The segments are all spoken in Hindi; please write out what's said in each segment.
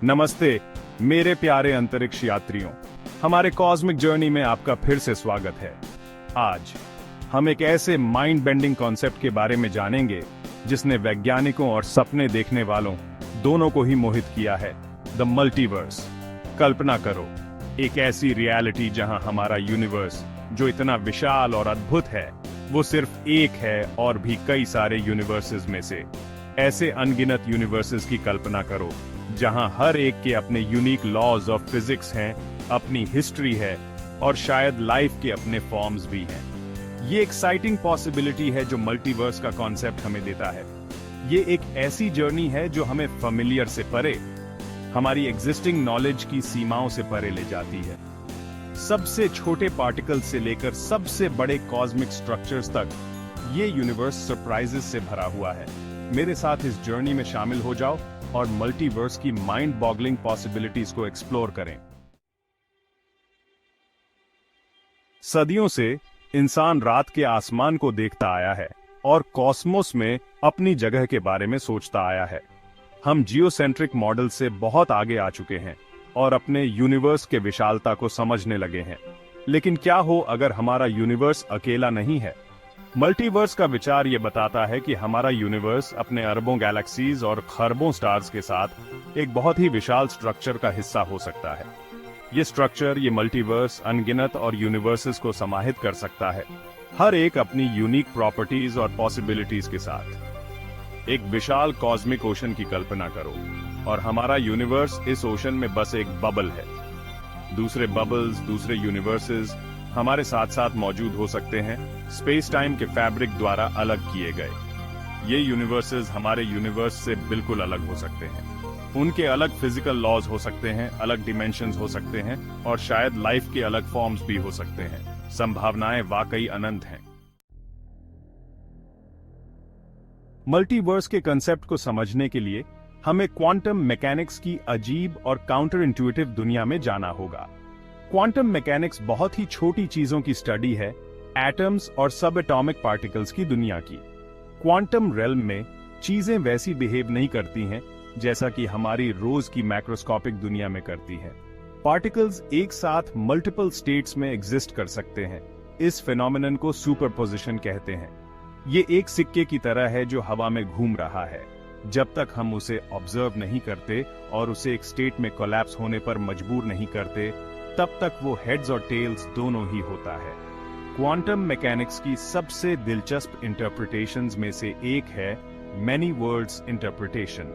नमस्ते मेरे प्यारे अंतरिक्ष यात्रियों, हमारे कॉस्मिक जर्नी में आपका फिर से स्वागत है। आज हम एक ऐसे माइंड बेंडिंग कॉन्सेप्ट के बारे में जानेंगे जिसने वैज्ञानिकों और सपने देखने वालों दोनों को ही मोहित किया है, द मल्टीवर्स। कल्पना करो, एक ऐसी रियलिटी जहां हमारा यूनिवर्स जो इतना विशाल और अद्भुत है वो सिर्फ एक है और भी कई सारे यूनिवर्सेस में से। ऐसे अनगिनत यूनिवर्सेस की कल्पना करो जहां हर एक के अपने यूनिक लॉज ऑफ फिजिक्स हैं, अपनी हिस्ट्री है और शायद लाइफ के अपने फॉर्म्स भी हैं। ये एक्साइटिंग पॉसिबिलिटी है जो मल्टीवर्स का कॉन्सेप्ट हमें देता है। ये एक ऐसी जर्नी है जो हमें फेमिलियर से परे, हमारी एग्जिस्टिंग नॉलेज की सीमाओं से परे ले जाती है। सबसे छोटे पार्टिकल से लेकर सबसे बड़े कॉस्मिक स्ट्रक्चर्स तक ये यूनिवर्स सरप्राइजेस से भरा हुआ है। मेरे साथ इस जर्नी में शामिल हो जाओ और मल्टीवर्स की माइंड बॉगलिंग पॉसिबिलिटीज को एक्सप्लोर करें। सदियों से इंसान रात के आसमान को देखता आया है और कॉस्मोस में अपनी जगह के बारे में सोचता आया है। हम जियोसेंट्रिक मॉडल से बहुत आगे आ चुके हैं और अपने यूनिवर्स के विशालता को समझने लगे हैं। लेकिन क्या हो अगर हमारा यूनिवर्स अकेला नहीं है? मल्टीवर्स का विचार ये बताता है कि हमारा यूनिवर्स अपने अरबों गैलेक्सीज और खरबों स्टार्स के साथ एक बहुत ही विशाल स्ट्रक्चर का हिस्सा हो सकता है। ये स्ट्रक्चर, ये मल्टीवर्स अनगिनत और यूनिवर्सेस को समाहित कर सकता है, हर एक अपनी यूनिक प्रॉपर्टीज और पॉसिबिलिटीज के साथ। एक विशाल कॉस्मिक ओशन की कल्पना करो और हमारा यूनिवर्स इस ओशन में बस एक बबल है। दूसरे बबल्स, दूसरे यूनिवर्सेस हमारे साथ साथ मौजूद हो सकते हैं, स्पेस टाइम के फैब्रिक द्वारा अलग किए गए। ये यूनिवर्सेस हमारे यूनिवर्स से बिल्कुल अलग हो सकते हैं। उनके अलग फिजिकल लॉज हो सकते हैं, अलग डिमेंशंस हो सकते हैं और शायद लाइफ के अलग फॉर्म्स भी हो सकते हैं। संभावनाएं वाकई अनंत हैं। मल्टीवर्स के कंसेप्ट को समझने के लिए हमें क्वांटम मैकेनिक्स की अजीब और काउंटर इंट्यूटिव दुनिया में जाना होगा। क्वांटम मैकेनिक्स बहुत ही छोटी चीजों की स्टडी है, एटम्स और सब एटॉमिक पार्टिकल्स की दुनिया की। क्वांटम रेल्म में चीजें वैसी बिहेव नहीं करती हैं जैसा कि हमारी रोज की मैक्रोस्कोपिक दुनिया में करती हैं। पार्टिकल्स एक साथ मल्टीपल स्टेट्स में एग्जिस्ट कर सकते हैं। इस फिनोमिनन को सुपरपोजिशन कहते हैं। ये एक सिक्के की तरह है जो हवा में घूम रहा है। जब तक हम उसे ऑब्जर्व नहीं करते और उसे एक स्टेट में कोलैप्स होने पर मजबूर नहीं करते, तब तक वो हेड्स और टेल्स दोनों ही होता है। क्वांटम मैकेनिक्स की सबसे दिलचस्प इंटरप्रिटेशंस में से एक है मैनी वर्ल्ड्स इंटरप्रिटेशन,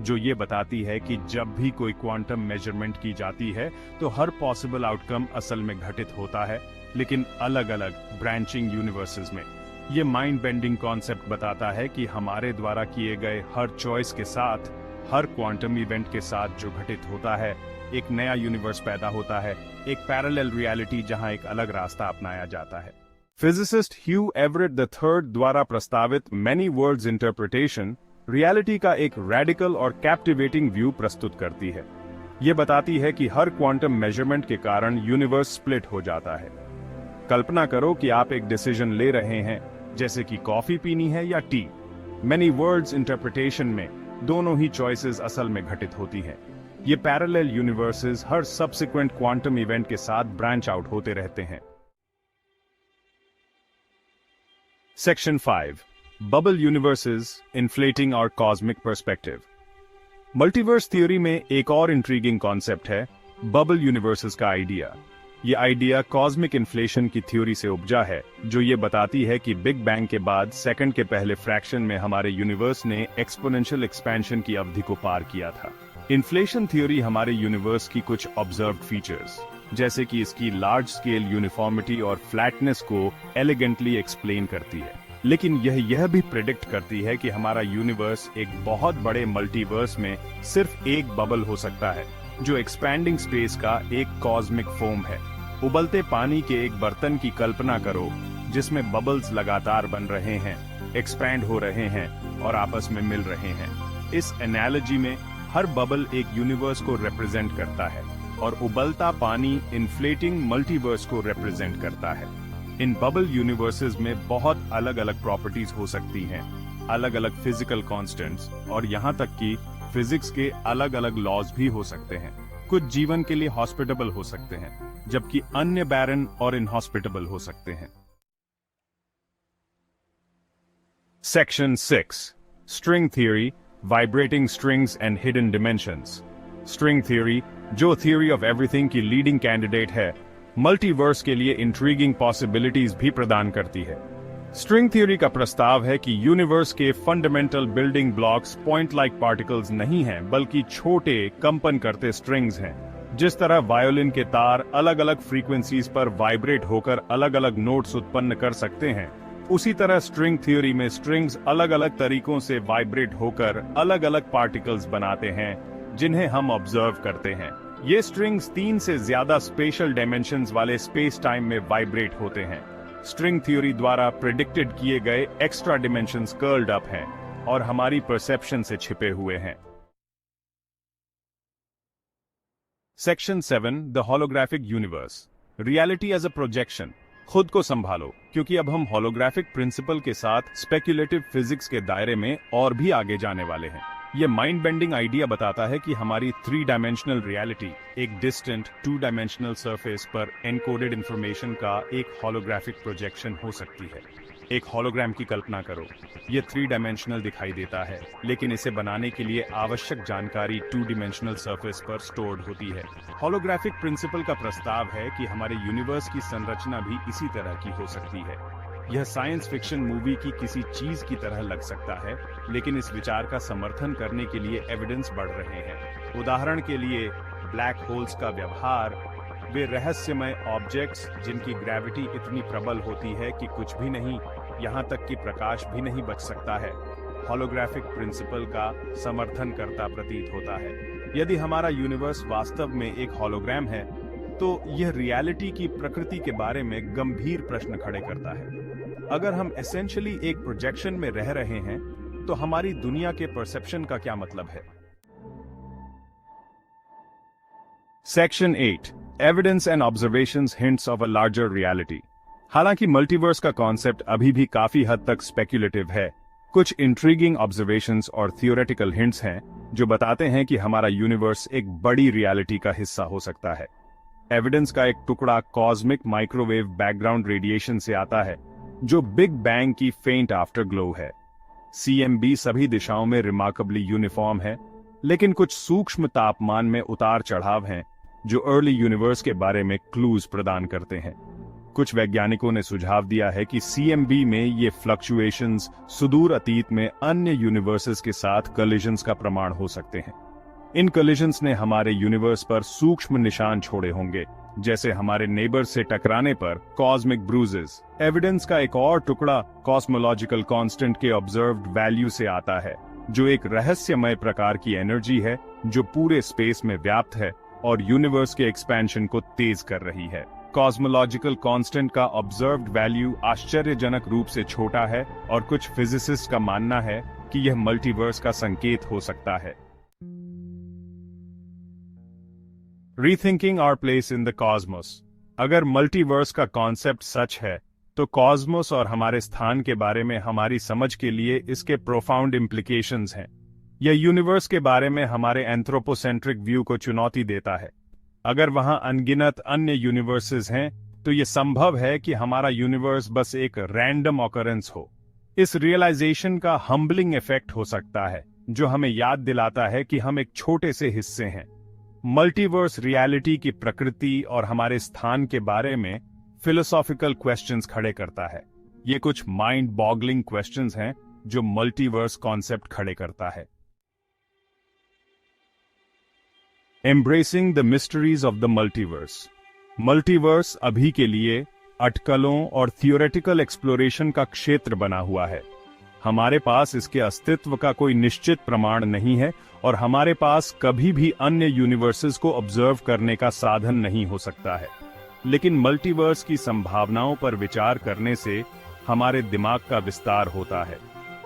जो ये बताती है कि जब भी कोई क्वांटम मेजरमेंट की जाती है तो हर पॉसिबल आउटकम असल में घटित होता है, लेकिन अलग अलग ब्रांचिंग यूनिवर्सेस में। ये माइंड बेंडिंग कॉन्सेप्ट बताता है कि हमारे द्वारा किए गए हर चॉइस के साथ, हर क्वांटम इवेंट के साथ जो घटित होता है, एक नया यूनिवर्स पैदा होता है, एक पैरेलल रियलिटी जहां एक अलग रास्ता अपनाया जाता है। फिजिसिस्ट ह्यू एवरेट III द्वारा प्रस्तावित मैनी वर्ल्ड्स इंटरप्रिटेशन रियलिटी का एक रेडिकल और कैप्टिवेटिंग व्यू प्रस्तुत करती है। ये बताती है कि हर क्वांटम मेजरमेंट के कारण यूनिवर्स स्प्लिट हो जाता है। कल्पना करो कि आप एक डिसीजन ले रहे हैं, जैसे कि कॉफी पीनी है या टी। मैनी वर्ल्ड्स इंटरप्रिटेशन में दोनों ही चॉइसेस असल में घटित होती हैं। ये पैरेलल यूनिवर्सेस हर सब्सिक्वेंट क्वांटम इवेंट के साथ ब्रांच आउट होते रहते हैं। Section 5, bubble universes inflating our cosmic perspective. Multiverse theory में एक और इंट्रीगिंग कॉन्सेप्ट है बबल यूनिवर्सेस का आइडिया। ये आइडिया कॉस्मिक इन्फ्लेशन की थ्योरी से उपजा है, जो ये बताती है कि बिग बैंग के बाद सेकंड के पहले फ्रैक्शन में हमारे यूनिवर्स ने एक्सपोनेंशियल एक्सपेंशन की अवधि को पार किया था। इन्फ्लेशन थ्योरी हमारे यूनिवर्स की कुछ ऑब्जर्व्ड फीचर्स, जैसे कि इसकी लार्ज स्केल यूनिफॉर्मिटी और फ्लैटनेस को एलिगेंटली एक्सप्लेन करती है। लेकिन यह भी प्रेडिक्ट करती है कि हमारा यूनिवर्स एक बहुत बड़े मल्टीवर्स में सिर्फ एक बबल हो सकता है, जो एक्सपैंडिंग स्पेस का एक कॉस्मिक फोम है। उबलते पानी के एक बर्तन की कल्पना करो जिसमें बबल्स लगातार बन रहे हैं, एक्सपैंड हो रहे हैं और आपस में मिल रहे हैं। इस एनालॉजी में हर बबल एक यूनिवर्स को रिप्रेजेंट करता है और उबलता पानी इन्फ्लेटिंग मल्टीवर्स को रिप्रेजेंट करता है। इन बबल यूनिवर्सेस में बहुत अलग अलग प्रॉपर्टीज हो सकती हैं, अलग अलग फिजिकल कांस्टेंट्स और यहाँ तक कि फिजिक्स के अलग अलग लॉज भी हो सकते हैं। कुछ जीवन के लिए हॉस्पिटेबल हो सकते हैं, जबकि अन्य बैरन और इनहॉस्पिटेबल हो सकते हैं। Section 6 string theory, vibrating strings and hidden dimensions. String theory, जो थियरी ऑफ एवरीथिंग की लीडिंग कैंडिडेट है, मल्टीवर्स के लिए इंट्रीगिंग पॉसिबिलिटीज भी प्रदान करती है। स्ट्रिंग थ्योरी का प्रस्ताव है कि यूनिवर्स के fundamental building blocks point like particles नहीं हैं, बल्कि छोटे कंपन करते स्ट्रिंग्स हैं। जिस तरह वायोलिन के तार अलग अलग फ्रीक्वेंसीज पर वाइब्रेट होकर अलग अलग नोट्स उत्पन्न कर सकते हैं, उसी तरह स्ट्रिंग थ्योरी में स्ट्रिंग्स अलग अलग तरीकों से वाइब्रेट होकर अलग अलग पार्टिकल्स बनाते हैं, जिन्हें हम ऑब्जर्व करते हैं। ये स्ट्रिंग्स 3 से ज्यादा स्पेशल डायमेंशंस वाले स्पेस टाइम में वाइब्रेट होते हैं। स्ट्रिंग थ्योरी द्वारा प्रेडिक्टेड किए गए एक्स्ट्रा डिमेंशंस कर्ल्ड अप हैं और हमारी परसेप्शन से छिपे हुए हैं। Section 7 the holographic universe, reality as a projection. खुद को संभालो, क्योंकि अब हम होलोग्राफिक प्रिंसिपल के साथ स्पेक्युलेटिव फिजिक्स के दायरे में और भी आगे जाने वाले हैं। ये माइंड बेंडिंग आइडिया बताता है कि हमारी 3 डायमेंशनल रियलिटी एक डिस्टेंट 2 डायमेंशनल सरफेस पर एनकोडेड इंफॉर्मेशन का एक होलोग्राफिक प्रोजेक्शन हो सकती है। एक होलोग्राम की कल्पना करो। ये 3 डायमेंशनल दिखाई देता है, लेकिन इसे बनाने के लिए आवश्यक जानकारी 2 डायमेंशनल सरफेस पर स्टोर्ड होती है। होलोग्राफिक प्रिंसिपल का प्रस्ताव है कि हमारे यूनिवर्स की संरचना भी इसी तरह की हो सकती है। यह साइंस फिक्शन मूवी की किसी चीज की तरह लग सकता है, लेकिन इस विचार का समर्थन करने के लिए एविडेंस बढ़ रहे हैं। उदाहरण के लिए ब्लैक होल्स का व्यवहार, वे रहस्यमय ऑब्जेक्ट्स जिनकी ग्रेविटी इतनी प्रबल होती है कि कुछ भी नहीं, यहाँ तक कि प्रकाश भी नहीं बच सकता है, होलोग्राफिक प्रिंसिपल का समर्थन करता प्रतीत होता है। यदि हमारा यूनिवर्स वास्तव में एक होलोग्राम है, तो यह रियलिटी की प्रकृति के बारे में गंभीर प्रश्न खड़े करता है। अगर हम एसेंशियली एक प्रोजेक्शन में रह रहे हैं, तो हमारी दुनिया के परसेप्शन का क्या मतलब है? Section 8 evidence and observations hints of a larger reality. हालांकि मल्टीवर्स का कॉन्सेप्ट अभी भी काफी हद तक स्पेक्युलेटिव है, कुछ इंट्रीगिंग ऑब्जर्वेशंस और थियोरेटिकल हिंट्स हैं जो बताते हैं कि हमारा यूनिवर्स एक बड़ी रियलिटी का हिस्सा हो सकता है। एविडेंस का एक टुकड़ा कॉस्मिक माइक्रोवेव बैकग्राउंड रेडिएशन से आता है, जो बिग बैंग की फेंट आफ्टर ग्लो है। CMB सभी दिशाओं में रिमार्केबली यूनिफॉर्म है, लेकिन कुछ सूक्ष्म तापमान में उतार चढ़ाव हैं जो अर्ली यूनिवर्स के बारे में क्लूज प्रदान करते हैं। कुछ वैज्ञानिकों ने सुझाव दिया है कि CMB में ये फ्लक्चुएशंस सुदूर अतीत में अन्य यूनिवर्सेस के साथ कलिजन्स का प्रमाण हो सकते हैं। इन कलिजन्स ने हमारे यूनिवर्स पर सूक्ष्म निशान छोड़े होंगे, जैसे हमारे नेबर से टकराने पर कॉस्मिक ब्रूजेस। एविडेंस का एक और टुकड़ा कॉस्मोलॉजिकल कांस्टेंट के ऑब्जर्व्ड वैल्यू से आता है, जो एक रहस्यमय प्रकार की एनर्जी है जो पूरे स्पेस में व्याप्त है और यूनिवर्स के एक्सपेंशन को तेज कर रही है। कॉस्मोलॉजिकल कांस्टेंट का ऑब्जर्व्ड वैल्यू आश्चर्यजनक रूप से छोटा है और कुछ फिजिसिस्ट का मानना है कि यह मल्टीवर्स का संकेत हो सकता है। Rethinking our place in the cosmos. अगर मल्टीवर्स का कॉन्सेप्ट सच है, तो कॉस्मोस और हमारे स्थान के बारे में हमारी समझ के लिए इसके प्रोफाउंड इम्प्लीकेशंस हैं। यह यूनिवर्स के बारे में हमारे एंथ्रोपोसेंट्रिक व्यू को चुनौती देता है। अगर वहां अनगिनत अन्य यूनिवर्सेस हैं, तो यह संभव है कि हमारा यूनिवर्स बस एक रैंडम ऑकरेंस हो। इस रियलाइजेशन का हम्बलिंग इफेक्ट हो सकता है, जो हमें याद दिलाता है कि हम एक छोटे से हिस्से हैं। मल्टीवर्स रियलिटी की प्रकृति और हमारे स्थान के बारे में फिलोसॉफिकल क्वेश्चंस खड़े करता है। ये कुछ माइंड बॉगलिंग क्वेश्चंस हैं जो मल्टीवर्स कॉन्सेप्ट खड़े करता है। Embracing the mysteries of the multiverse. Multiverse अभी के लिए अटकलों और थियोरेटिकल एक्सप्लोरेशन का क्षेत्र बना हुआ है। हमारे पास इसके अस्तित्व का कोई निश्चित प्रमाण नहीं है और हमारे पास कभी भी अन्य यूनिवर्सेस को ऑब्जर्व करने का साधन नहीं हो सकता है। लेकिन मल्टीवर्स की संभावनाओं पर विचार करने से हमारे दिमाग का विस्तार होता है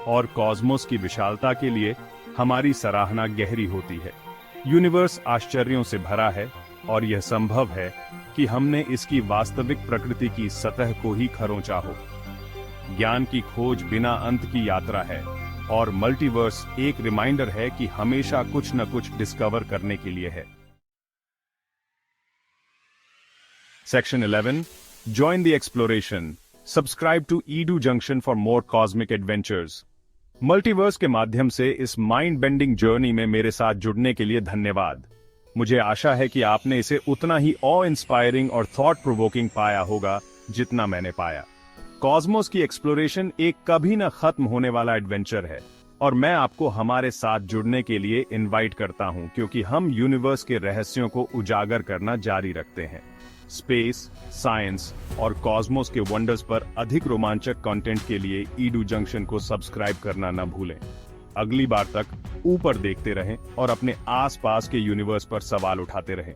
और कॉस्मोस की विशालता के लिए हमारी सराहना गहरी होती है। यूनिवर्स आश्चर्यों से भरा है और यह संभव है कि हमने इसकी वास्तविक प्रकृति की सतह को ही खरोंचा हो। ज्ञान की खोज बिना अंत की यात्रा है और मल्टीवर्स एक रिमाइंडर है कि हमेशा कुछ न कुछ डिस्कवर करने के लिए है। Section 11. Join the exploration. Subscribe to Edu Junction for more cosmic adventures. Multiverse के माध्यम से इस माइंड बेंडिंग जर्नी में मेरे साथ जुड़ने के लिए धन्यवाद। मुझे आशा है कि आपने इसे उतना ही ऑ इंस्पायरिंग और थॉट प्रोवोकिंग पाया होगा जितना मैंने पाया। कॉस्मोस की एक्सप्लोरेशन एक कभी न खत्म होने वाला एडवेंचर है और मैं आपको हमारे साथ जुड़ने के लिए इनवाइट करता हूं, क्योंकि हम यूनिवर्स के रहस्यों को उजागर करना जारी रखते हैं। स्पेस, साइंस और कॉस्मोस के वंडर्स पर अधिक रोमांचक कंटेंट के लिए ईडू जंक्शन को सब्सक्राइब करना न भूलें। अगली बार तक ऊपर देखते रहें और अपने आसपास के यूनिवर्स पर सवाल उठाते रहें।